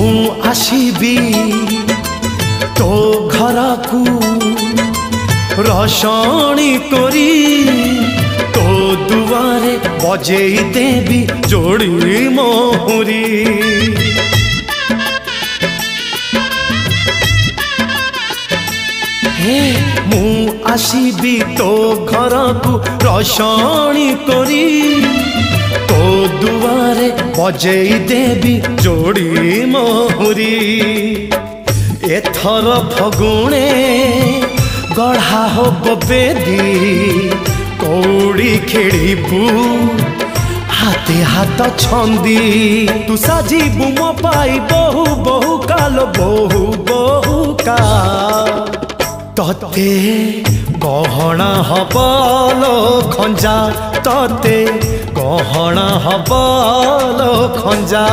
मु आसीबी तो घर को रसणी करी तो दुआरे बजेई देवी जोड़ी मोहरी। मु आसीबी तो घर को रसणी करी तो दुआरे बजेई देवी जोड़ी मोहरी। एथर फगुणे गढ़ा हो बेदी कौड़ी खेड़बू हाथे हाथ छंदी तू साजिबू मो पाई बहु बहु काल बहु बहु का तते गहना हबलो खंजा तते गहना हबलो खंजा।